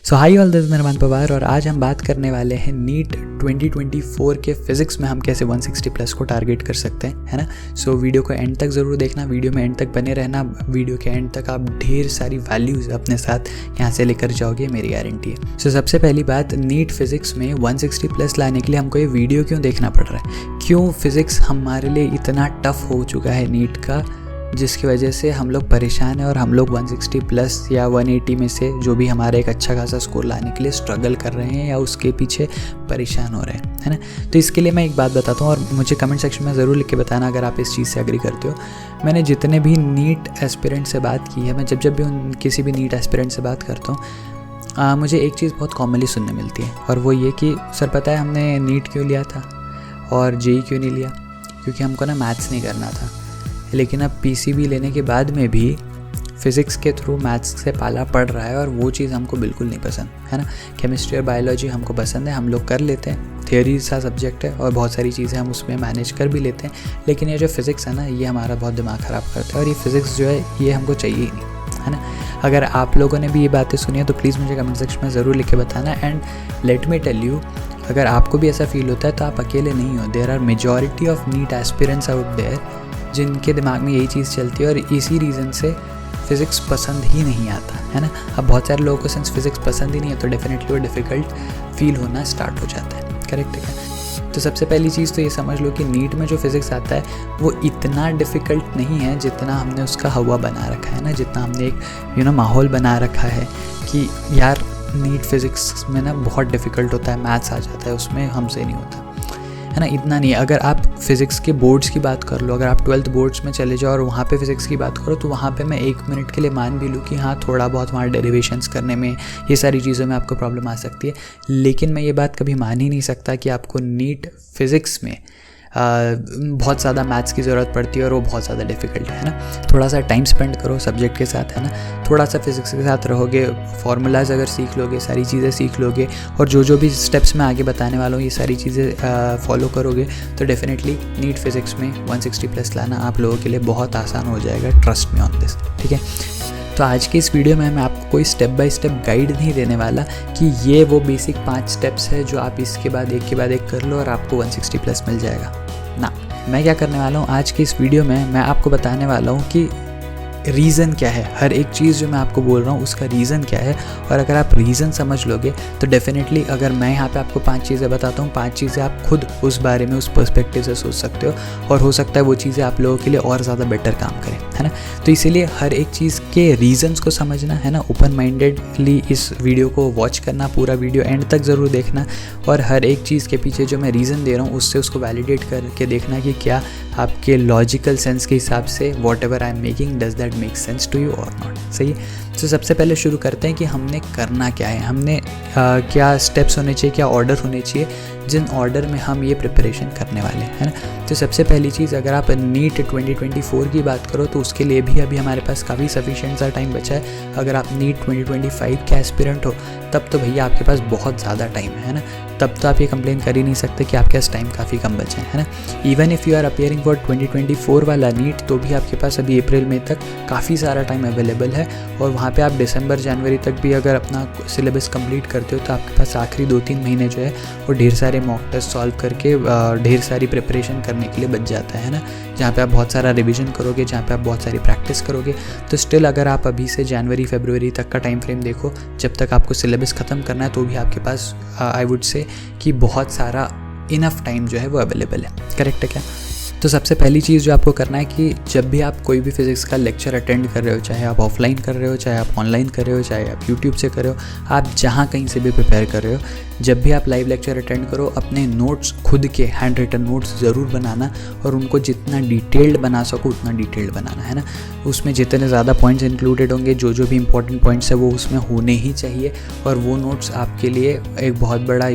So high all, this निर्माण पवार और आज हम बात करने वाले हैं नीट 2024 के फिजिक्स में हम कैसे 160 प्लस को टारगेट कर सकते हैं, है ना। सो वीडियो को एंड तक ज़रूर देखना, वीडियो में एंड तक बने रहना। वीडियो के एंड तक आप ढेर सारी वैल्यूज़ अपने साथ यहाँ से लेकर जाओगे, मेरी गारंटी है। सो सबसे पहली बात, नीट फिजिक्स में 160 प्लस लाने के लिए हमको ये वीडियो क्यों देखना पड़ रहा है, क्यों फिजिक्स हमारे लिए इतना टफ हो चुका है नीट का, जिसकी वजह से हम लोग परेशान हैं और हम लोग 160 प्लस या 180 में से जो भी हमारा एक अच्छा खासा स्कोर लाने के लिए स्ट्रगल कर रहे हैं या उसके पीछे परेशान हो रहे हैं, है ना। तो इसके लिए मैं एक बात बताता हूँ और मुझे कमेंट सेक्शन में ज़रूर लिख के बताना अगर आप इस चीज़ से एग्री करते हो। मैंने जितने भी नीट एस्पिरेंट से बात की है, मैं जब भी किसी भी नीट एस्पिरेंट से बात करता हूँ, मुझे एक चीज़ बहुत कॉमनली सुनने मिलती है और वो ये कि सर पता है हमने नीट क्यों लिया था और जेई क्यों नहीं लिया, क्योंकि हमको ना मैथ्स नहीं करना था। लेकिन अब पीसीबी लेने के बाद में भी फ़िज़िक्स के थ्रू मैथ्स से पाला पड़ रहा है और वो चीज़ हमको बिल्कुल नहीं पसंद, है ना। केमिस्ट्री और बायोलॉजी हमको पसंद है, हम लोग कर लेते हैं, थियोरी सा सब्जेक्ट है और बहुत सारी चीज़ें हम उसमें मैनेज कर भी लेते हैं। लेकिन ये जो फ़िज़िक्स है ना, ये हमारा बहुत दिमाग ख़राब करता है और ये फ़िज़िक्स जो है ये हमको चाहिए ही नहीं, है ना। अगर आप लोगों ने भी ये बातें सुनी है तो प्लीज़ मुझे कमेंट सेक्शन में ज़रूर लिख के बताना। And let me tell you, अगर आपको भी ऐसा फील होता है तो आप अकेले नहीं हो। There are majority of NEET aspirants out there जिनके दिमाग में यही चीज़ चलती है और इसी रीज़न से फ़िज़िक्स पसंद ही नहीं आता, है ना। अब बहुत सारे लोगों को सिंस फ़िज़िक्स पसंद ही नहीं है तो डेफिनेटली वो डिफ़िकल्ट फील होना स्टार्ट हो जाता है, करेक्ट है। तो सबसे पहली चीज़ तो ये समझ लो कि नीट में जो फ़िज़िक्स आता है वो इतना डिफ़िकल्ट नहीं है जितना हमने उसका हवा बना रखा है ना, जितना हमने एक माहौल बना रखा है कि यार नीट फिज़िक्स में ना बहुत डिफ़िकल्ट होता है, मैथ्स आ जाता है उसमें, हमसे नहीं होता, है ना। इतना नहीं है। अगर आप फिज़िक्स के बोर्ड्स की बात कर लो, अगर आप 12th बोर्ड्स में चले जाओ और वहाँ पे फिज़िक्स की बात करो तो वहाँ पे मैं 1 मिनट के लिए मान भी लूँ कि हाँ थोड़ा बहुत वहाँ डेरिवेशंस करने में, ये सारी चीज़ों में आपको प्रॉब्लम आ सकती है। लेकिन मैं ये बात कभी मान ही नहीं सकता कि आपको नीट फिज़िक्स में बहुत ज़्यादा मैथ्स की ज़रूरत पड़ती है और वो बहुत ज़्यादा डिफ़िकल्ट है ना। थोड़ा सा टाइम स्पेंड करो सब्जेक्ट के साथ, है ना। थोड़ा सा फिज़िक्स के साथ रहोगे, फार्मूलाज अगर सीख लोगे, सारी चीज़ें सीख लोगे और जो भी स्टेप्स मैं आगे बताने वाला हूँ ये सारी चीज़ें फॉलो करोगे तो डेफिनेटली नीट फिज़िक्स में 160 प्लस लाना आप लोगों के लिए बहुत आसान हो जाएगा, ट्रस्ट मी ऑन दिस, ठीक है। तो आज के इस वीडियो में मैं आपको कोई स्टेप बाय स्टेप गाइड नहीं देने वाला कि ये वो बेसिक 5 स्टेप्स है जो आप इसके बाद एक के बाद एक कर लो और आपको 160 प्लस मिल जाएगा ना। मैं क्या करने वाला हूँ आज की इस वीडियो में, मैं आपको बताने वाला हूँ कि रीज़न क्या है, हर एक चीज़ जो मैं आपको बोल रहा हूँ उसका रीज़न क्या है। और अगर आप रीज़न समझ लोगे तो डेफिनेटली अगर मैं यहाँ पे आपको 5 चीज़ें बताता हूँ, 5 चीज़ें आप खुद उस बारे में उस पर्सपेक्टिव से सोच सकते हो और हो सकता है वो चीज़ें आप लोगों के लिए और ज़्यादा बेटर काम करें, है ना। तो इसीलिए हर एक चीज़ के रीज़न्स को समझना, है ना, ओपन माइंडेडली इस वीडियो को वॉच करना, पूरा वीडियो एंड तक ज़रूर देखना और हर एक चीज़ के पीछे जो मैं रीज़न दे रहा हूँ उससे उसको वैलिडेट करके देखना कि क्या आपके लॉजिकल सेंस के हिसाब से whatever I am making does that make sense to you और नॉट, सही है। तो सबसे पहले शुरू करते हैं कि हमने करना क्या है, हमने क्या स्टेप्स होने चाहिए, क्या ऑर्डर होने चाहिए जिन ऑर्डर में हम ये प्रिपरेशन करने वाले हैं, है ना। तो सबसे पहली चीज़, अगर आप नीट 2024 की बात करो तो उसके लिए भी अभी हमारे पास काफ़ी सफिशिएंट सा टाइम बचा है। अगर आप नीट 2025 के एस्पिरेंट हो तब तो भैया आपके पास बहुत ज़्यादा टाइम है ना, तब तो आप ये कंप्लेन कर ही नहीं सकते कि आपके पास टाइम काफ़ी कम बचा है ना। Even if you are appearing for 2024 वाला नीट तो भी आपके पास अभी अप्रैल मई तक काफ़ी सारा टाइम अवेलेबल है और वहाँ पे आप दिसंबर जनवरी तक भी अगर अपना सिलेबस कंप्लीट करते हो तो आपके पास आखिरी 2-3 महीने जो है वो ढेर सारे मॉक टेस्ट सॉल्व करके ढेर सारी प्रिपरेशन करने के लिए बच जाता है ना, जहाँ पे आप बहुत सारा रिवीजन करोगे, जहाँ पे आप बहुत सारी प्रैक्टिस करोगे। तो स्टिल अगर आप अभी से जनवरी फरवरी तक का टाइम फ्रेम देखो, जब तक आपको सिलेबस ख़त्म करना है तो भी आपके पास आई वुड से कि बहुत सारा इनफ टाइम जो है वो अवेलेबल है, करेक्ट है क्या। तो सबसे पहली चीज़ जो आपको करना है कि जब भी आप कोई भी फिज़िक्स का लेक्चर अटेंड कर रहे हो, चाहे आप ऑफलाइन कर रहे हो, चाहे आप ऑनलाइन कर रहे हो, चाहे आप यूट्यूब से कर रहे हो, आप जहाँ कहीं से भी प्रिपेयर कर रहे हो, जब भी आप लाइव लेक्चर अटेंड करो अपने नोट्स खुद के हैंड रिटन नोट्स ज़रूर बनाना और उनको जितना डिटेल्ड बना सको उतना डिटेल्ड बनाना, है ना। उसमें जितने ज़्यादा पॉइंट्स इंक्लूडेड होंगे, जो भी इंपॉर्टेंट पॉइंट्स है वो उसमें होने ही चाहिए और वो नोट्स आपके लिए एक बहुत बड़ा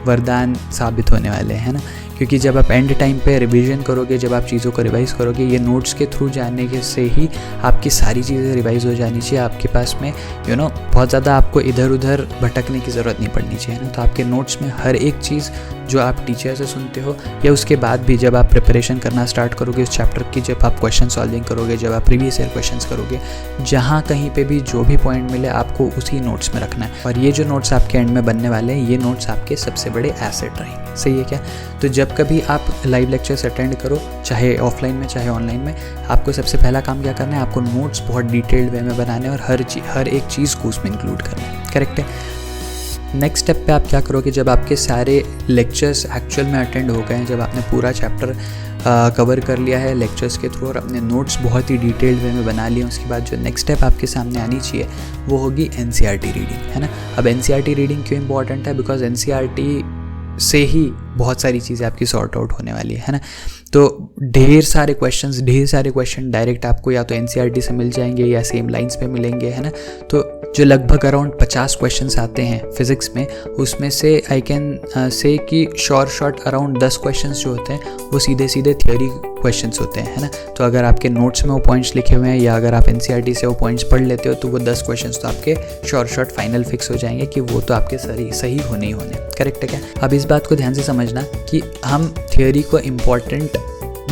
वरदान साबित होने वाले हैं ना। क्योंकि जब आप एंड टाइम पे रिवीजन करोगे, जब आप चीज़ों को रिवाइज़ करोगे, ये नोट्स के थ्रू जानने के से ही आपकी सारी चीज़ें रिवाइज़ हो जानी चाहिए। आपके पास में बहुत ज़्यादा आपको इधर उधर भटकने की ज़रूरत नहीं पड़नी चाहिए ना। तो आपके नोट्स में हर एक चीज़ जो आप टीचर से सुनते हो या उसके बाद भी जब आप प्रिपरेशन करना स्टार्ट करोगे उस चैप्टर की, जब आप क्वेश्चन सॉल्विंग करोगे, जब आप प्रीवियस ईयर क्वेश्चंस करोगे, जहाँ कहीं पे भी जो भी पॉइंट मिले आपको उसी नोट्स में रखना है। और ये जो नोट्स आपके एंड में बनने वाले हैं, ये नोट्स आपके सबसे बड़े एसेट रहेंगे। सही है क्या? तो जब कभी आप लाइव लेक्चर्स अटेंड करो, चाहे ऑफलाइन में चाहे ऑनलाइन में, आपको सबसे पहला काम क्या करना है, आपको नोट्स बहुत डिटेल्ड वे में बनाने और हर एक चीज़ को उसमें इंक्लूड करना है। करेक्ट है? नेक्स्ट स्टेप पे आप क्या करोगे, जब आपके सारे लेक्चर्स एक्चुअल में अटेंड हो गए हैं, जब आपने पूरा चैप्टर कवर कर लिया है लेक्चर्स के थ्रू और अपने नोट्स बहुत ही डिटेल्ड वे में बना लिए, उसके बाद जो नेक्स्ट स्टेप आपके सामने आनी चाहिए वो होगी NCERT रीडिंग, है ना। अब NCERT रीडिंग क्यों इंपॉर्टेंट है? बिकॉज NCERT से ही बहुत सारी चीज़ें आपकी सॉर्ट आउट होने वाली है ना। तो ढेर सारे क्वेश्चन डायरेक्ट आपको या तो NCERT से मिल जाएंगे या सेम लाइंस पे मिलेंगे, है ना। तो जो लगभग अराउंड 50 क्वेश्चंस आते हैं फिज़िक्स में, उसमें से आई कैन से कि शॉर्ट अराउंड 10 क्वेश्चंस जो होते हैं वो सीधे थियोरी क्वेश्चंस होते हैं, है ना। तो अगर आपके नोट्स में वो पॉइंट्स लिखे हुए हैं या अगर आप NCERT से वो पॉइंट्स पढ़ लेते हो तो वो 10 क्वेश्चंस तो आपके शॉर्ट फाइनल फिक्स हो जाएंगे कि वो तो आपके सही होने ही होने। करेक्ट है क्या? अब इस बात को ध्यान से समझना कि हम थियोरी को इम्पॉर्टेंट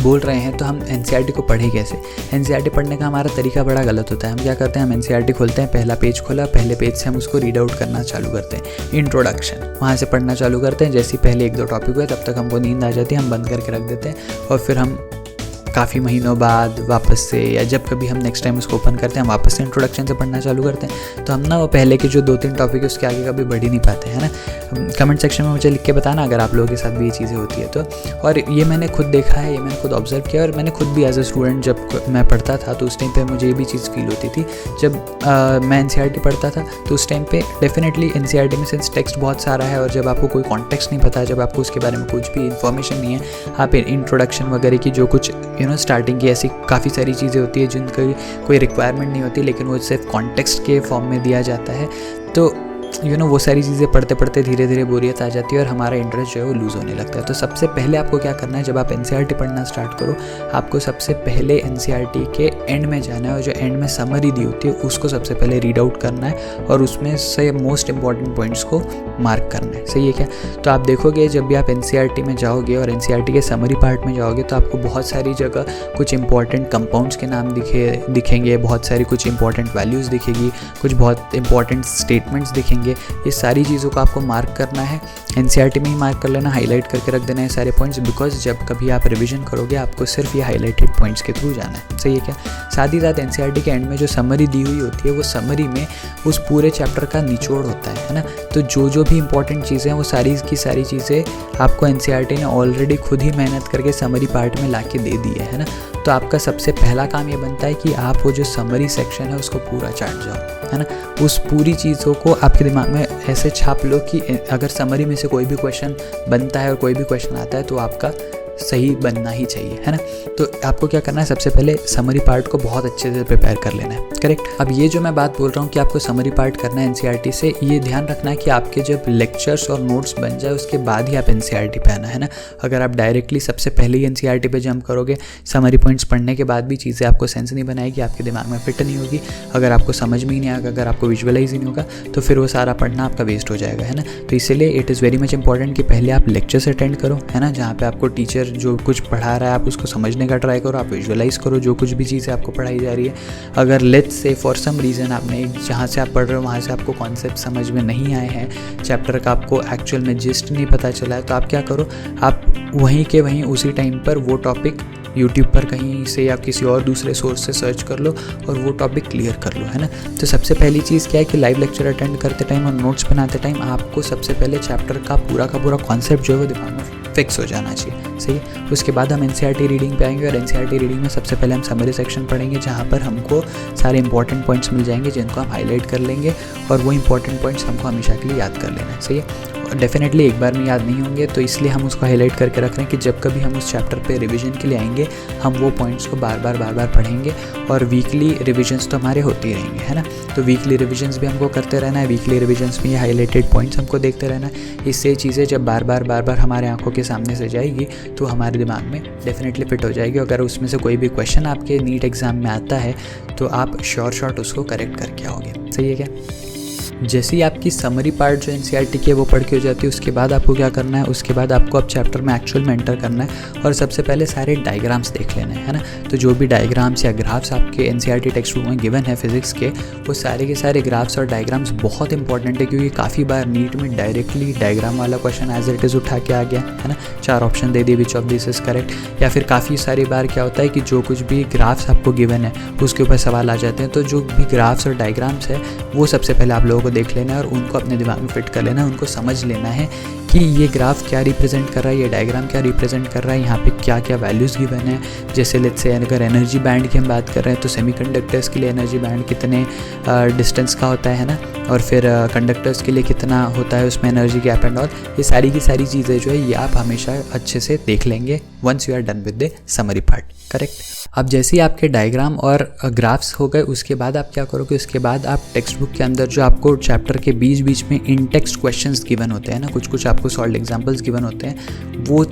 बोल रहे हैं तो हम NCERT को पढ़े कैसे। NCERT पढ़ने का हमारा तरीका बड़ा गलत होता है। हम क्या करते हैं, हम NCERT खोलते हैं, पहला पेज खोला, पहले पेज से हम उसको रीड आउट करना चालू करते हैं, इंट्रोडक्शन, वहाँ से पढ़ना चालू करते हैं। जैसे पहले 1-2 टॉपिक हुए तब तक हमको नींद आ जाती है, हम बंद करके रख देते हैं और फिर हम काफ़ी महीनों बाद वापस से या जब कभी हम नेक्स्ट टाइम उसको ओपन करते हैं, हम वापस से इंट्रोडक्शन से पढ़ना चालू करते हैं। तो हम ना वो पहले के जो 2-3 टॉपिक है उसके आगे कभी बढ़ ही नहीं पाते हैं ना। कमेंट सेक्शन में मुझे लिख के बताना अगर आप लोगों के साथ भी ये चीज़ें होती है तो। और ये मैंने खुद देखा है, ये मैंने खुद ऑब्जर्व किया और मैंने खुद भी एज ए स्टूडेंट जब मैं पढ़ता था तो उस टाइम पर मुझे ये भी चीज़ फील होती थी। जब मैं NCERT पढ़ता था तो उस टाइम पर डेफिनेटली NCERT में सेंस टेक्स्ट बहुत सारा है और जब आपको कोई कॉन्टेक्स्ट नहीं पता, जब आपको उसके बारे में कुछ भी इन्फॉर्मेशन नहीं है, आप इंट्रोडक्शन वगैरह की जो कुछ स्टार्टिंग की ऐसी काफ़ी सारी चीज़ें होती है जिनकी कोई रिक्वायरमेंट नहीं होती लेकिन वो सिर्फ कॉन्टेक्स्ट के फॉर्म में दिया जाता है। तो वो सारी चीज़ें पढ़ते पढ़ते धीरे धीरे बोरियत आ जाती है और हमारा इंटरेस्ट जो है वो लूज़ होने लगता है। तो सबसे पहले आपको क्या करना है, जब आप NCERT पढ़ना स्टार्ट करो, आपको सबसे पहले NCERT के एंड में जाना है और जो एंड में समरी दी होती है उसको सबसे पहले रीड आउट करना है और उसमें से मोस्ट इंपॉर्टेंट पॉइंट्स को मार्क करना है। सही है क्या? तो आप देखोगे जब भी आप NCERT में जाओगे और NCERT के समरी पार्ट में जाओगे तो आपको बहुत सारी जगह कुछ इंपॉर्टेंट कंपाउंड्स के नाम दिखेंगे, बहुत सारी कुछ इंपॉर्टेंट वैल्यूज़ दिखेगी, कुछ बहुत इंपॉर्टेंट स्टेटमेंट्स दिखेंगे। ये सारी चीज़ों को आपको मार्क करना है, NCERT में ही मार्क कर लेना, हाईलाइट करके रख देना है सारे पॉइंट्स। बिकॉज जब कभी आप रिवीजन करोगे आपको सिर्फ ये हाईलाइटेड पॉइंट्स के थ्रू जाना है। सही है क्या? साथ ही साथ NCERT के एंड में जो समरी दी हुई होती है वो समरी में उस पूरे चैप्टर का निचोड़ होता है ना। तो जो भी इंपॉर्टेंट चीज़ें हैं वो सारी की सारी चीज़ें आपको NCERT ने ऑलरेडी खुद ही मेहनत करके समरी पार्ट में ला के दे दी है ना। तो आपका सबसे पहला काम ये बनता है कि आप वो जो समरी सेक्शन है उसको पूरा चाट जाओ, है ना। उस पूरी चीज़ों को आपके दिमाग में ऐसे छाप लो कि अगर समरी में से कोई भी क्वेश्चन बनता है और कोई भी क्वेश्चन आता है तो आपका सही बनना ही चाहिए, है ना। तो आपको क्या करना है, सबसे पहले समरी पार्ट को बहुत अच्छे से प्रिपेयर कर लेना है। करेक्ट? अब ये जो मैं बात बोल रहा हूँ कि आपको समरी पार्ट करना है NCERT से, ये ध्यान रखना है कि आपके जब लेक्चर्स और नोट्स बन जाए उसके बाद ही आप NCERT पे आना, है ना। अगर आप डायरेक्टली सबसे पहले ही NCERT पे जंप करोगे, समरी पॉइंट्स पढ़ने के बाद भी चीज़ें आपको सेंस नहीं बनाएगी, आपके दिमाग में फिट नहीं होगी, अगर आपको समझ में ही नहीं आएगा, अगर आपको विजुअलाइज ही नहीं होगा तो फिर वो सारा पढ़ना आपका वेस्ट हो जाएगा, है ना। तो इसीलिए it is very much important कि पहले आप लेक्चर्स अटेंड करो, है ना, जहाँ पे आपको टीचर जो कुछ पढ़ा रहा है आप उसको समझने का ट्राई करो, आप विजुअलाइज करो जो कुछ भी चीज़ें आपको पढ़ाई जा रही है। अगर let's say for some reason आपने जहाँ से आप पढ़ रहे हो वहाँ से आपको कॉन्सेप्ट समझ में नहीं आए हैं, चैप्टर का आपको एक्चुअल में जिस्ट नहीं पता चला है, तो आप क्या करो, आप वहीं के वहीं उसी टाइम पर वो टॉपिक यूट्यूब पर कहीं से या किसी और दूसरे सोर्स से सर्च कर लो और वो टॉपिक क्लियर कर लो, है ना। तो सबसे पहली चीज़ क्या है कि लाइव लेक्चर अटेंड करते टाइम और नोट्स बनाते टाइम आपको सबसे पहले चैप्टर का पूरा कॉन्सेप्ट जो है वो दिमाग में फिक्स हो जाना चाहिए। सही है? उसके बाद हम NCERT रीडिंग पे आएंगे और NCERT रीडिंग में सबसे पहले हम समरी सेक्शन पढ़ेंगे जहाँ पर हमको सारे इंपॉर्टेंट पॉइंट्स मिल जाएंगे जिनको हम हाईलाइट कर लेंगे और वो इंपॉर्टेंट पॉइंट्स हमको हमेशा के लिए याद कर लेना है। सही है? डेफिनेटली एक बार में याद नहीं होंगे, तो इसलिए हम उसको हाईलाइट करके रख रहे हैं कि जब कभी हम उस चैप्टर पे रिवीजन के लिए आएंगे हम वो पॉइंट्स को बार बार पढ़ेंगे। और वीकली रिविजन्स तो हमारे होते ही रहेंगे, है ना। तो वीकली रिविजन्स भी हमको करते रहना है, वीकली रिविजन्स में ये हाईलाइटेड पॉइंट्स हमको देखते रहना है। इससे चीज़ें जब बार बार हमारे आंखों के सामने से जाएगी तो हमारे दिमाग में डेफिनेटली फिट हो जाएगी। अगर उसमें से कोई भी क्वेश्चन आपके नीट एग्ज़ाम में आता है तो आप शॉर्ट उसको करेक्ट करके आओगे। सही है क्या। जैसे ही आपकी समरी पार्ट जो एनसीईआरटी की है वो पढ़ के हो जाती है, उसके बाद आपको क्या करना है, उसके बाद आपको अब चैप्टर में एक्चुअल में एंटर करना है और सबसे पहले सारे डायग्राम्स देख लेने हैं, है ना। तो जो भी डायग्राम्स या ग्राफ्स आपके एनसीईआरटी टेक्स्ट बुक में गिवन है फिजिक्स के, वो सारे के सारे ग्राफ्स और डायग्राम्स बहुत इंपॉर्टेंट है, क्योंकि काफ़ी बार नीट में डायरेक्टली डायग्राम वाला क्वेश्चन एज इट इज़ उठा के आ गया, है ना। 4 ऑप्शन दे दिए, which of this is correct. या फिर काफ़ी सारी बार क्या होता है कि जो कुछ भी ग्राफ्स आपको गिवन है उसके ऊपर सवाल आ जाते हैं। तो जो भी ग्राफ्स और डायग्राम्स है वो सबसे पहले आप लोगों को देख लेना है और उनको अपने दिमाग में फिट कर लेना है, उनको समझ लेना है कि ये ग्राफ क्या रिप्रेजेंट कर रहा है, ये डायग्राम क्या रिप्रेजेंट कर रहा है, यहाँ पे क्या क्या वैल्यूज़ गिवन है। जैसे लेट्स से अगर एनर्जी बैंड की हम बात कर रहे हैं तो सेमीकंडक्टर्स के लिए एनर्जी बैंड कितने डिस्टेंस का होता है ना, और फिर कंडक्टर्स के लिए कितना होता है उसमें एनर्जी गैप एंड ऑल। ये सारी की सारी चीज़ें जो है ये आप हमेशा अच्छे से देख लेंगे once you are done with the summary part, correct. अब जैसे ही आपके डायग्राम और ग्राफ्स हो गए उसके बाद आप क्या करोगे, उसके बाद आप टेक्स्ट बुक के अंदर जो आपको चैप्टर के बीच में इन टेक्स्ट क्वेश्चंस गिवन होते हैं ना, कुछ आपको सॉल्व एग्जांपल्स गिवन होते हैं, वो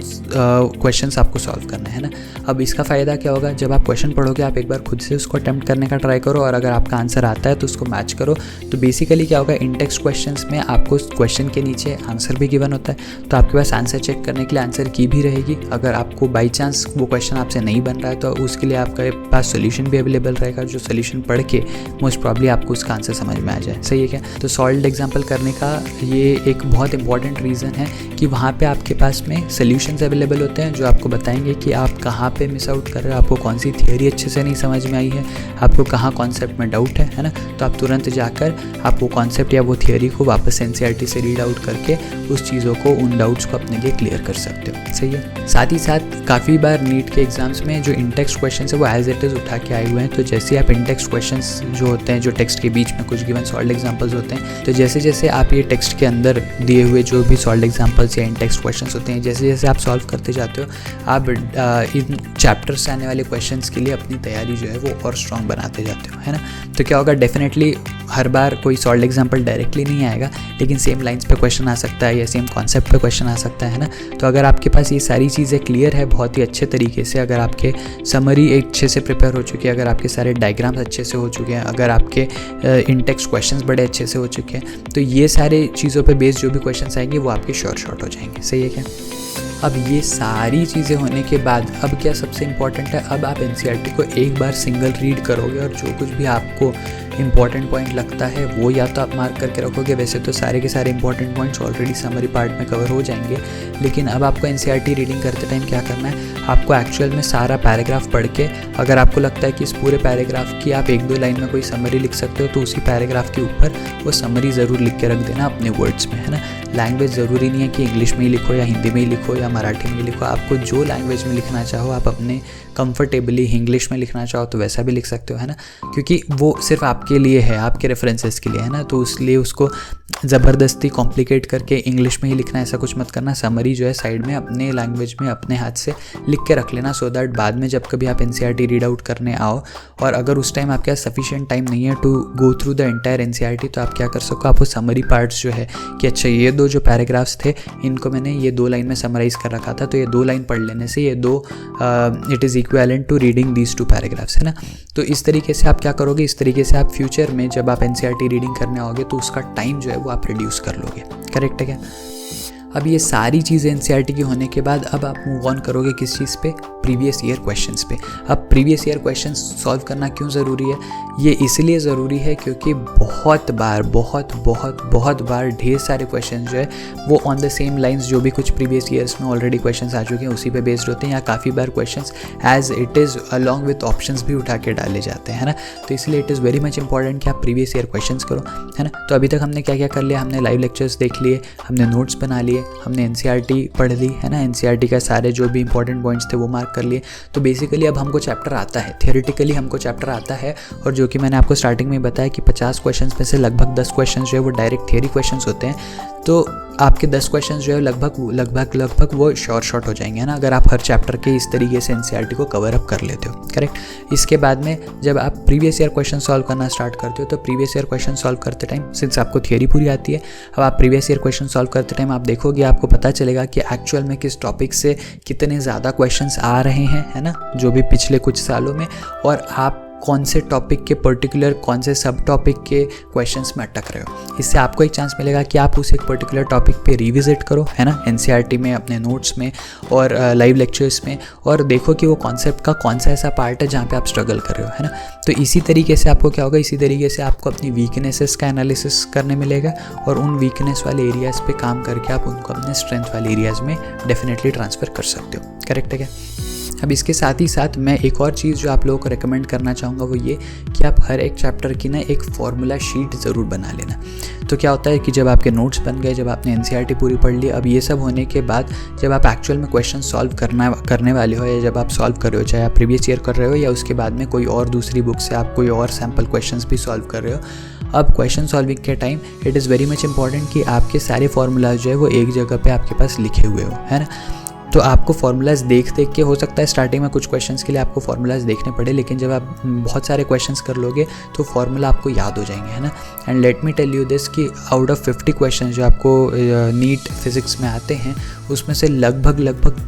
क्वेश्चंस आपको सॉल्व करना है ना। अब इसका फ़ायदा क्या होगा, जब आप क्वेश्चन पढ़ोगे आप एक बार खुद से उसको अटेम्प्ट करने का ट्राई करो और अगर आपका आंसर आता है तो उसको मैच करो। तो बेसिकली क्या होगा, इन टेक्स्ट क्वेश्चंस में आपको क्वेश्चन के नीचे आंसर भी गिवन होता है, तो आपके पास आंसर चेक करने के लिए आंसर की भी रहेगी। अगर आपको बाई चांस वो क्वेश्चन आपसे नहीं बन रहा है तो उसके लिए आपके पास सोल्यूशन भी अवेलेबल रहेगा, जो सोल्यूशन पढ़ के मोस्ट प्रॉब्ली आपको उसका आंसर समझ में आ जाए। सही है क्या। तो सॉल्व्ड एग्जाम्पल करने का ये एक बहुत इंपॉर्टेंट रीज़न है कि वहाँ पे आपके पास में सोल्यूशंस अवेलेबल होते हैं जो आपको बताएंगे कि आप कहाँ पे मिस आउट कर रहे हो, आपको कौन सी थियोरी अच्छे से नहीं समझ में आई है, आपको कहाँ कॉन्सेप्ट में डाउट है ना। तो आप तुरंत जाकर आप वो कॉन्सेप्ट या वो थियोरी को वापस एनसीईआरटी से रीड आउट करके उस चीज़ों को, उन डाउट्स को अपने लिए क्लियर कर सकते हो। सही है। साथ ही साथ काफ़ी बार नीट के एग्जाम्स में जो इन टेक्स्ट क्वेश्चन है वो एज इट इज़ उठा के आए हुए हैं। तो जैसे आप इन टेक्स्ट क्वेश्चंस जो होते हैं, जो टेक्स्ट के बीच में कुछ गिवन सॉल्व्ड एग्जांपल्स होते हैं, तो जैसे जैसे आप ये टेक्स्ट के अंदर दिए हुए जो भी सॉल्व्ड एग्जांपल्स या इन टेक्स्ट क्वेश्चंस होते हैं, जैसे जैसे आप सॉल्व करते जाते हो आप इन चैप्टर्स से आने वाले क्वेश्चंस के लिए अपनी तैयारी जो है वो और स्ट्रॉन्ग बनाते जाते हो, है ना। तो क्या होगा, डेफिनेटली हर बार कोई सॉल्व्ड एग्जांपल डायरेक्टली नहीं आएगा, लेकिन सेम लाइंस पे क्वेश्चन आ सकता है या सेम कॉन्सेप्ट पे क्वेश्चन आ सकता है ना। तो अगर आपके पास ये सारी चीज़ें क्लियर है बहुत ही अच्छे तरीके से, अगर आपके समरी अच्छे से प्रिपेयर हो चुकी है, अगर आपके सारे डायग्राम्स अच्छे से हो चुके हैं, अगर आपके इन टेक्स्ट क्वेश्चंस बड़े अच्छे से हो चुके हैं, तो ये सारे चीज़ों पे बेस्ड जो भी क्वेश्चंस आएंगे वो आपके शॉर्ट हो जाएंगे। सही है क्या। अब ये सारी चीज़ें होने के बाद अब क्या सबसे इम्पॉर्टेंट है, अब आप एनसीईआरटी को एक बार सिंगल रीड करोगे और जो कुछ भी आपको इंपॉर्टेंट पॉइंट लगता है वो या तो आप मार्क करके रखोगे। वैसे तो सारे के सारे important points already summary part में कवर हो जाएंगे, लेकिन अब आपको एनसीईआरटी रीडिंग करते टाइम क्या करना है, आपको एक्चुअल में सारा पैराग्राफ पढ़ के, अगर आपको लगता है कि इस पूरे पैराग्राफ की आप 1-2 लाइन में कोई समरी लिख सकते हो तो उसी पैराग्राफ के ऊपर वो समरी ज़रूर लिख के रख देना अपने वर्ड्स में, है ना। लैंग्वेज ज़रूरी नहीं है कि इंग्लिश में ही लिखो या हिंदी में ही लिखो या मराठी में ही लिखो, आपको जो लैंग्वेज में लिखना चाहो आप अपने कंफर्टेबली, इंग्लिश में लिखना चाहो तो वैसा भी लिख सकते हो, है ना। क्योंकि वो सिर्फ आपके लिए है, आपके रेफरेंसेस के लिए, है ना। तो इसलिए उसको ज़बरदस्ती कॉम्प्लिकेट करके इंग्लिश में ही लिखना ऐसा कुछ मत करना। समरी जो है साइड में अपने लैंग्वेज में अपने हाथ से लिख के रख लेना, सो दैट बाद में जब कभी आप एनसीईआरटी रीड आउट करने आओ और अगर उस टाइम आपके पास सफिशिएंट टाइम नहीं है to go through the entire NCERT, तो आप क्या कर सको, आप वो समरी पार्ट्स जो है कि अच्छा ये 2 जो पैराग्राफ्स थे इनको मैंने ये 2 लाइन में समराइज़ कर रखा था, तो ये 2 लाइन पढ़ लेने से ये 2 it is equivalent to reading these 2 paragraphs, है ना। तो इस तरीके से आप क्या करोगे, इस तरीके से आप फ्यूचर में जब आप एनसीईआरटी रीडिंग करने आओगे तो उसका टाइम जो है वो आप रिड्यूस कर लोगे। करेक्ट है क्या। अब ये सारी चीज़ें एनसीईआरटी की होने के बाद अब आप मूव ऑन करोगे किस चीज़ पे, प्रीवियस ईयर क्वेश्चंस पे। अब प्रीवियस ईयर क्वेश्चंस सॉल्व करना क्यों ज़रूरी है, ये इसलिए ज़रूरी है क्योंकि बहुत बार ढेर सारे क्वेश्चन जो है वो ऑन द सेम लाइंस जो भी कुछ प्रीवियस ईयर्स में ऑलरेडी क्वेश्चंस आ चुके हैं उसी पे बेस्ड होते हैं, या काफ़ी बार questions as it is along with options भी उठा के डाले जाते हैं, है ना। तो इसलिए it is very much important कि आप प्रीवियस ईयर क्वेश्चंस करो, है ना। तो अभी तक हमने क्या क्या कर लिया, हमने लाइव लेक्चर्स देख लिए, हमने नोट्स बना लिए, हमने एनसीईआरटी पढ़ ली, है ना। एनसीईआरटी का सारे जो भी इंपॉर्टेंट पॉइंट्स थे वो मार्क कर लिए। तो बेसिकली अब हमको चैप्टर आता है, थियोरेटिकली हमको चैप्टर आता है, और जो कि मैंने आपको स्टार्टिंग में बताया कि 50 क्वेश्चंस में से लगभग 10 क्वेश्चंस जो है वो डायरेक्ट थियोरी क्वेश्चंस होते हैं। तो आपके 10 क्वेश्चंस जो है लगभग वो शॉर्ट हो जाएंगे, है ना, अगर आप हर चैप्टर के इस तरीके से एनसीईआरटी को कवर अप कर लेते हो, करेक्ट। इसके बाद में जब आप प्रीवियस ईयर क्वेश्चन सॉल्व करना स्टार्ट करते हो तो प्रीवियस ईयर क्वेश्चन सॉल्व करते टाइम, सिंस आपको थियरी पूरी आती है, अब आप प्रीवियस ईयर क्वेश्चन सॉल्व करते टाइम आप देखोगे, आपको पता चलेगा कि एक्चुअल में किस टॉपिक से कितने ज़्यादा क्वेश्चंस आ रहे हैं, है ना, जो भी पिछले कुछ सालों में, और आप कौन से टॉपिक के पर्टिकुलर कौन से सब टॉपिक के क्वेश्चंस में अटक रहे हो। इससे आपको एक चांस मिलेगा कि आप उस एक पर्टिकुलर टॉपिक पे रिविजिट करो, है ना, एनसीईआरटी में, अपने नोट्स में और लाइव लेक्चर्स में, और देखो कि वो कॉन्सेप्ट का कौन सा ऐसा पार्ट है जहाँ पे आप स्ट्रगल कर रहे हो, है ना। तो इसी तरीके से आपको क्या होगा, इसी तरीके से आपको अपनी वीकनेसेस का एनालिसिस करने मिलेगा और उन वीकनेस वाले एरियाज़ पे काम करके आप उनको अपने स्ट्रेंथ वाले एरियाज़ में डेफिनेटली ट्रांसफ़र कर सकते हो, करेक्ट है क्या। अब इसके साथ ही साथ मैं एक और चीज़ जो आप लोगों को रेकमेंड करना चाहूँगा वो ये कि आप हर एक चैप्टर की ना एक फॉर्मूला शीट ज़रूर बना लेना। तो क्या होता है कि जब आपके नोट्स बन गए, जब आपने एनसीईआरटी पूरी पढ़ ली, अब ये सब होने के बाद जब आप एक्चुअल में क्वेश्चन सॉल्व करने वाले हो, या जब आप सॉल्व कर रहे हो, चाहे आप प्रीवियस ईयर कर रहे हो या उसके बाद में कोई और दूसरी बुक से आप कोई और सैम्पल क्वेश्चंस भी सॉल्व कर रहे हो, अब क्वेश्चन सॉल्विंग के time it is very much important कि आपके सारे फार्मूलाज जो है वो एक जगह पे आपके पास लिखे हुए हो, है ना। तो आपको फार्मूलाज देख के, हो सकता है स्टार्टिंग में कुछ क्वेश्चंस के लिए आपको फार्मूलाज देखने पड़े, लेकिन जब आप बहुत सारे क्वेश्चंस कर लोगे तो फार्मूला आपको याद हो जाएंगे, है ना। And let me tell you this कि आउट ऑफ 50 क्वेश्चंस जो आपको नीट फिजिक्स में आते हैं, उसमें से लगभग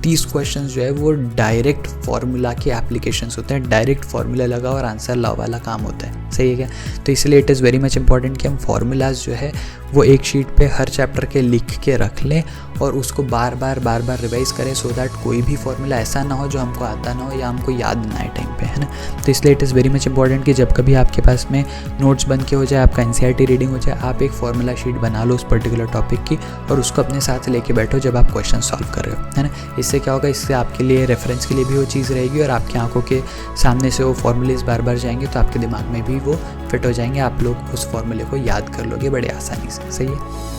30 क्वेश्चंस जो है वो डायरेक्ट फार्मूला के एप्लीकेशंस होते हैं, डायरेक्ट फार्मूला लगा और आंसर लाओ वाला काम होता है, सही है क्या। तो इसलिए it is very much important कि हम फार्मूलाज जो है वो एक शीट पे हर चैप्टर के लिख के रख लें और उसको बार बार रिवाइज़ करें, सो दैट कोई भी फार्मूला ऐसा ना हो जो हमको आता ना हो या हमको याद ना आए टाइम पे, है ना। तो इसलिए it is very much important कि जब कभी आपके पास में नोट्स बन के हो जाए, आपका एनसीईआरटी रीडिंग हो जाए, आप एक फार्मूला शीट बना लो उस पर्टिकुलर टॉपिक की और उसको अपने साथ लेके बैठो जब आप क्वेश्चन सॉल्व कर रहे हो, है ना। इससे क्या होगा, इससे आपके लिए रेफरेंस के लिए भी वो चीज़ रहेगी और आपकी आंखों के सामने से वो फार्मूलेज बार जाएंगे तो आपके दिमाग में भी वो फिट हो जाएंगे, आप लोग उस फार्मूले को याद कर लोगे बड़े आसानी से, सही है।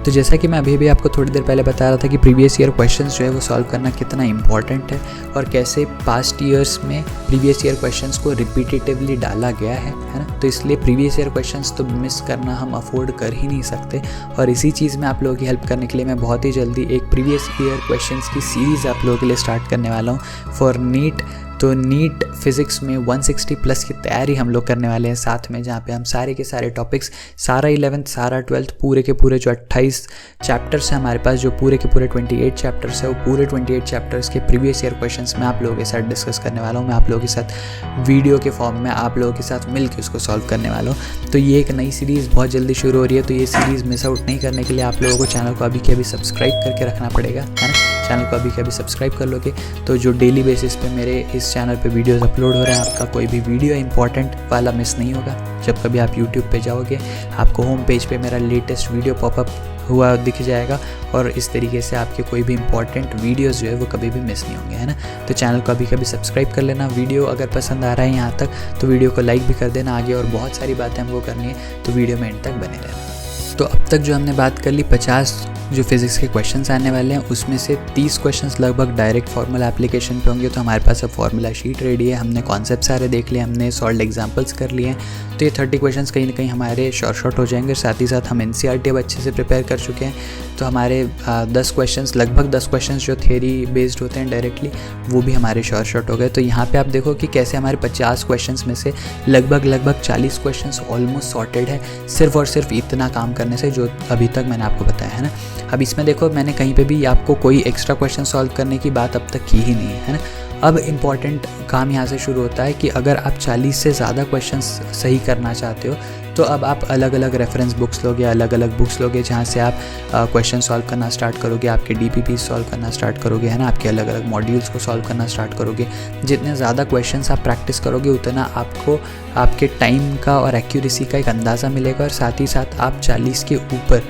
तो जैसा कि मैं अभी आपको थोड़ी देर पहले बता रहा था कि प्रीवियस ईयर क्वेश्चंस जो है वो सॉल्व करना कितना इंपॉर्टेंट है और कैसे पास्ट ईयर्स में प्रीवियस ईयर क्वेश्चंस को रिपीटेटिवली डाला गया है ना। तो इसलिए प्रीवियस ईयर क्वेश्चंस तो मिस करना हम अफोर्ड कर ही नहीं सकते और इसी चीज़ में आप लोगों की हेल्प करने के लिए मैं बहुत ही जल्दी एक प्रीवियस ईयर क्वेश्चंस की सीरीज़ आप लोगों के लिए स्टार्ट करने वाला हूँ फॉर नीट। तो नीट फिज़िक्स में 160 प्लस की तैयारी हम लोग करने वाले हैं साथ में, जहाँ पे हम सारे के सारे टॉपिक्स, सारा 11th सारा 12th, पूरे के पूरे जो 28 चैप्टर्स हैं हमारे पास, जो पूरे के पूरे 28 चैप्टर्स है, वो पूरे 28 चैप्टर्स के प्रीवियस ईयर क्वेश्चंस मैं आप लोगों के साथ डिस्कस करने वाला हूँ। मैं आप लोगों के साथ वीडियो के फॉर्म में आप लोगों के साथ मिल के उसको सॉल्व करने वाला हूँ। तो ये एक नई सीरीज़ बहुत जल्दी शुरू हो रही है, तो ये सीरीज़ मिस आउट नहीं करने के लिए आप लोगों को चैनल को अभी के अभी सब्सक्राइब करके रखना पड़ेगा, है ना। चैनल को अभी के अभी सब्सक्राइब कर लोगे तो जो डेली बेसिस पे मेरे इस चैनल पे वीडियोस अपलोड हो रहे हैं, आपका कोई भी वीडियो इंपॉर्टेंट वाला मिस नहीं होगा। जब कभी आप यूट्यूब पे जाओगे आपको होम पेज पे मेरा लेटेस्ट वीडियो पॉपअप हुआ दिख जाएगा और इस तरीके से आपके कोई भी इंपॉर्टेंट वीडियोस जो है वो कभी भी मिस नहीं होंगे, है ना। तो चैनल को अभी कभी सब्सक्राइब कर लेना। वीडियो अगर पसंद आ रहा है यहाँ तक तो वीडियो को लाइक भी कर देना। आगे और बहुत सारी बातें हमको करनी है तो वीडियो में एंड तक बने रहना। तो अब तक जो हमने बात कर ली 50 जो फिज़िक्स के क्वेश्चंस आने वाले हैं उसमें से 30 क्वेश्चंस लगभग डायरेक्ट फार्मूला एप्लीकेशन पे होंगे। तो हमारे पास अब फार्मूला शीट रेडी है, हमने कॉन्सेप्ट सारे देख लिए, हमने सॉल्व्ड एग्जांपल्स कर लिए हैं। तो ये 30 क्वेश्चंस कहीं ना कहीं हमारे शॉर्ट हो जाएंगे। साथ ही साथ हम एनसीईआरटी अब अच्छे से प्रिपेयर कर चुके हैं तो हमारे 10 क्वेश्चंस लगभग 10 क्वेश्चंस जो थ्योरी बेस्ड होते हैं डायरेक्टली वो भी हमारे शॉर्ट हो गए। तो यहाँ पे आप देखो कि कैसे हमारे 50 क्वेश्चंस में से लगभग 40 क्वेश्चंस ऑलमोस्ट सॉर्टेड है सिर्फ और सिर्फ इतना काम करने से जो अभी तक मैंने आपको बताया, है ना। अब इसमें देखो मैंने कहीं पे भी आपको कोई एक्स्ट्रा क्वेश्चन सॉल्व करने की बात अब तक की ही नहीं है ना। अब इम्पॉर्टेंट काम यहाँ से शुरू होता है कि अगर आप 40 से ज़्यादा क्वेश्चंस सही करना चाहते हो तो अब आप अलग अलग रेफरेंस बुक्स लोगे, अलग अलग बुक्स लोगे जहाँ से आप क्वेश्चन सॉल्व करना स्टार्ट करोगे, आपके डीपीपी सॉल्व करना स्टार्ट करोगे, है ना। आपके अलग अलग मॉड्यूल्स को सॉल्व करना स्टार्ट करोगे। जितने ज़्यादा क्वेश्चंस आप प्रैक्टिस करोगे उतना आपको आपके टाइम का और एक्यूरेसी का एक अंदाज़ा मिलेगा और साथ ही साथ आप 40 के ऊपर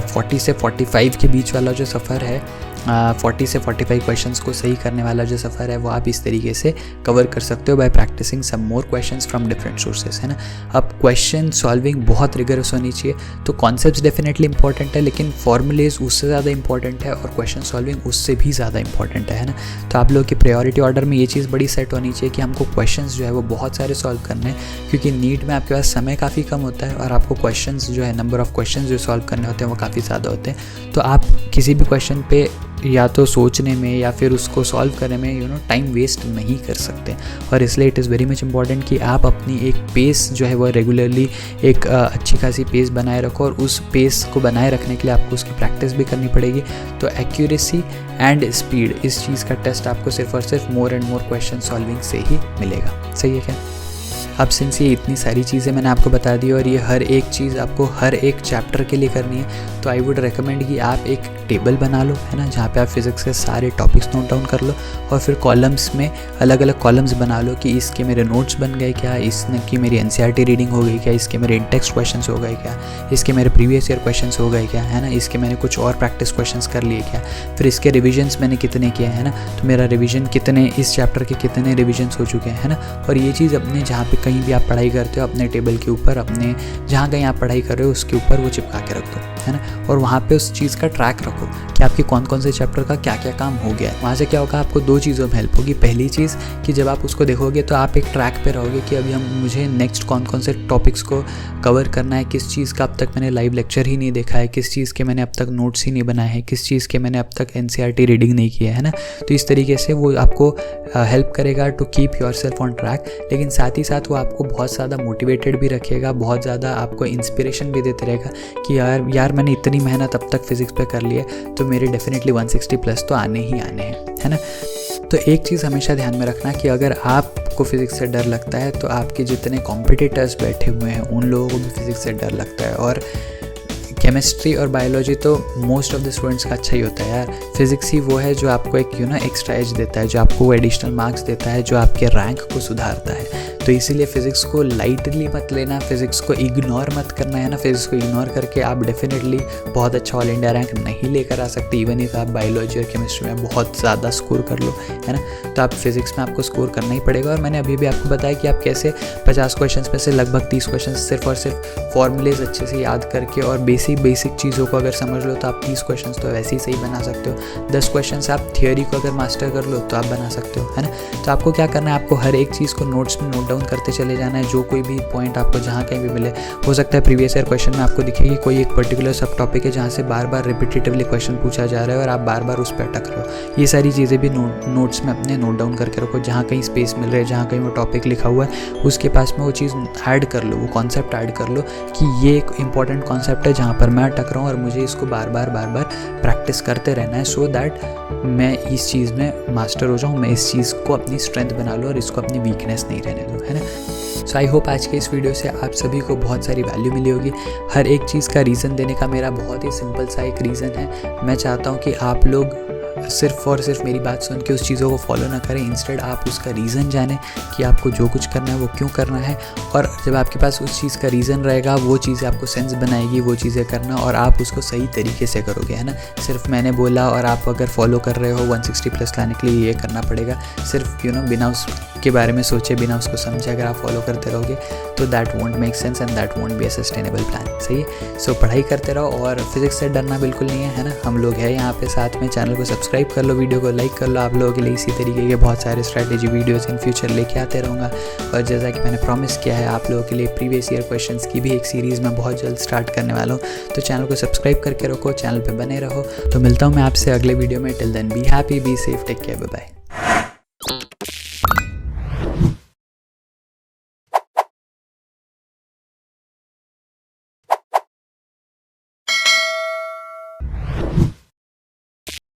40 से 45 के बीच वाला जो सफ़र है 40 से 45 क्वेश्चंस को सही करने वाला जो सफ़र है वो आप इस तरीके से कवर कर सकते हो by practising some more questions from different sources, है ना। अब क्वेश्चन सॉल्विंग बहुत रिगरस होनी चाहिए। तो कॉन्सेप्ट्स डेफिनेटली इंपॉर्टेंट है, लेकिन फॉर्मूलेज उससे ज़्यादा इंपॉर्टेंट है और क्वेश्चन सॉल्विंग उससे भी ज़्यादा इंपॉर्टेंट है ना। तो आप लोग की प्रायोरिटी ऑर्डर में ये चीज़ बड़ी सेट होनी चाहिए कि हमको क्वेश्चंस जो है वो बहुत सारे सॉल्व करने हैं, क्योंकि नीट में आपके पास समय काफ़ी कम होता है और आपको क्वेश्चंस जो है, नंबर ऑफ़ क्वेश्चंस जो सॉल्व करने होते हैं वो काफ़ी ज़्यादा होते हैं। तो आप किसी भी क्वेश्चन पे या तो सोचने में या फिर उसको सॉल्व करने में टाइम वेस्ट नहीं कर सकते। और इसलिए it is very much important कि आप अपनी एक पेस जो है वो रेगुलरली एक अच्छी खासी पेस बनाए रखो, और उस पेस को बनाए रखने के लिए आपको उसकी प्रैक्टिस भी करनी पड़ेगी। तो एक्यूरेसी एंड स्पीड, इस चीज़ का टेस्ट आपको सिर्फ और सिर्फ more and more question solving से ही मिलेगा। सही है क्या? अब सिंस ये इतनी सारी चीज़ें मैंने आपको बता दी और ये हर एक चीज़ आपको हर एक चैप्टर के लिए करनी है, तो आई वुड रिकमेंड कि आप एक टेबल बना लो, है ना, जहाँ पे आप फिज़िक्स के सारे टॉपिक्स नोट डाउन कर लो और फिर कॉलम्स में अलग अलग कॉलम्स बना लो कि इसके मेरे नोट्स बन गए क्या, इसकी मेरी NCERT रीडिंग हो गई क्या, इसके मेरे इन-टेक्स्ट क्वेश्चंस हो गए क्या, इसके मेरे प्रीवियस ईयर क्वेश्चंस हो गए क्या, है ना, इसके मैंने कुछ और प्रैक्टिस क्वेश्चंस कर लिए क्या, फिर इसके रिविजन्स मैंने कितने किए हैं ना, तो मेरा रिविजन कितने, इस चैप्टर के कितने रिविजन्स हो चुके हैं, है ना। और ये चीज़ अपने जहाँ पे कहीं भी आप पढ़ाई करते हो अपने टेबल के ऊपर, अपने जहाँ कहीं आप पढ़ाई कर रहे हो उसके ऊपर वो चिपका के रख दो, है ना। और वहाँ पे उस चीज़ का ट्रैक रखो कि आपके कौन कौन से चैप्टर का क्या क्या काम हो गया है। वहाँ से क्या होगा, आपको दो चीज़ों में हेल्प होगी। पहली चीज़ कि जब आप उसको देखोगे तो आप एक ट्रैक पे रहोगे कि अभी मुझे नेक्स्ट कौन कौन से टॉपिक्स को कवर करना है, किस चीज़ का अब तक मैंने लाइव लेक्चर ही नहीं देखा है, किस चीज़ के मैंने अब तक नोट्स ही नहीं बनाए हैं, किस चीज़ के मैंने अब तक NCERT रीडिंग नहीं किया है ना। तो इस तरीके से वो आपको हेल्प करेगा to keep yourself on track, लेकिन साथ ही साथ वो आपको बहुत ज़्यादा मोटिवेटेड भी रखेगा, बहुत ज़्यादा आपको इंस्पिरेशन भी देते रहेगा कि यार मैंने इतनी मेहनत अब तक फिज़िक्स पे कर ली है, तो मेरे डेफिनेटली 160 प्लस तो आने ही आने हैं, है ना। तो एक चीज़ हमेशा ध्यान में रखना कि अगर आपको फिज़िक्स से डर लगता है तो आपके जितने कॉम्पिटिटर्स बैठे हुए हैं उन लोगों को भी फिज़िक्स से डर लगता है। और केमिस्ट्री और बायोलॉजी तो मोस्ट ऑफ द स्टूडेंट्स का अच्छा ही होता है यार। फिज़िक्स ही वो है जो आपको एक एक्स्ट्रा एज देता है, जो आपको वो एडिशनल मार्क्स देता है, जो आपके रैंक को सुधारता है। तो इसीलिए फ़िज़िक्स को लाइटली मत लेना, फ़िज़िक्स को इग्नोर मत करना, है ना। फ़िज़िक्स को इग्नोर करके आप डेफिनेटली बहुत अच्छा ऑल इंडिया रैंक नहीं लेकर आ सकते, इवन इफ आप बायोलॉजी और केमिस्ट्री में बहुत ज़्यादा स्कोर कर लो, है ना। तो आप फिज़िक्स में आपको स्कोर करना ही पड़ेगा। और मैंने अभी भी आपको बताया कि आप कैसे 50 क्वेश्चन में से लगभग 30 क्वेश्चन सिर्फ और सिर्फ फॉर्मूलेज अच्छे से याद करके और बेसिक चीज़ों को अगर समझ लो तो आप 30 क्वेश्चन तो वैसे ही सही बना सकते हो। 10 क्वेश्चन आप थियोरी को अगर मास्टर कर लो तो आप बना सकते हो, है ना। तो आपको क्या करना है, आपको हर एक चीज़ को नोट्स में नोट डाउन करते चले जाना है। जो कोई भी पॉइंट आपको जहाँ कहीं भी मिले, हो सकता है प्रीवियस ईयर क्वेश्चन में आपको दिखेगी कोई एक पर्टिकुलर सब टॉपिक है जहाँ से बार बार रिपीटेटिवली क्वेश्चन पूछा जा रहा है और आप बार बार उस पर अटक रहे हो। ये सारी चीज़ें भी नोट्स में अपने नोट डाउन करके रखो। जहाँ कहीं स्पेस मिल रहा है, जहाँ कहीं वो टॉपिक लिखा हुआ है, उसके पास में वो चीज़ ऐड कर लो, वो कॉन्सेप्ट ऐड कर लो कि ये एक इंपॉर्टेंट कॉन्सेप्ट है जहाँ पर मैं अटक रहा हूँ और मुझे इसको बार बार प्रैक्टिस करते रहना है, सो दैट मैं इस चीज़ में मास्टर हो जाऊँ, मैं इस चीज़ को अपनी स्ट्रेंथ बना लूँ और इसको अपनी वीकनेस नहीं रहने दूँ, है ना। सो आई होप आज के इस वीडियो से आप सभी को बहुत सारी वैल्यू मिली होगी। हर एक चीज़ का रीज़न देने का मेरा बहुत ही सिंपल सा एक रीज़न है। मैं चाहता हूँ कि आप लोग सिर्फ और सिर्फ मेरी बात सुन के उस चीज़ों को फॉलो ना करें, इंस्टेड आप उसका रीज़न जानें कि आपको जो कुछ करना है वो क्यों करना है। और जब आपके पास उस चीज़ का रीज़न रहेगा, वो चीज़ें आपको सेंस बनाएगी वो चीज़ें करना, और आप उसको सही तरीके से करोगे, है ना। सिर्फ मैंने बोला और आप अगर फॉलो कर रहे हो 160 प्लस लाने के लिए ये करना पड़ेगा, सिर्फ बिना उसके बारे में सोचे, बिना उसको समझे अगर आप फॉलो करते रहोगे तो that won't make sense and that won't be a sustainable plan. सही है। सो पढ़ाई करते रहो और फिज़िक्स से डरना बिल्कुल नहीं है ना। हम लोग हैं यहाँ पे साथ में। चैनल को सब्सक्राइब कर लो, वीडियो को लाइक कर लो। आप लोगों के लिए इसी तरीके के बहुत सारे स्ट्रैटेजी वीडियोस इन फ्यूचर लेके आते रहूँगा। और जैसा कि मैंने प्रॉमिस किया है, आप लोगों के लिए प्रीवियस ईयर क्वेश्चंस की भी एक सीरीज़ मैं बहुत जल्द स्टार्ट करने वाला हूँ। तो चैनल को सब्सक्राइब करके रखो, चैनल पर बने रहो। तो मिलता हूँ मैं आपसे अगले वीडियो में। Till then be happy, be safe, take care, bye bye.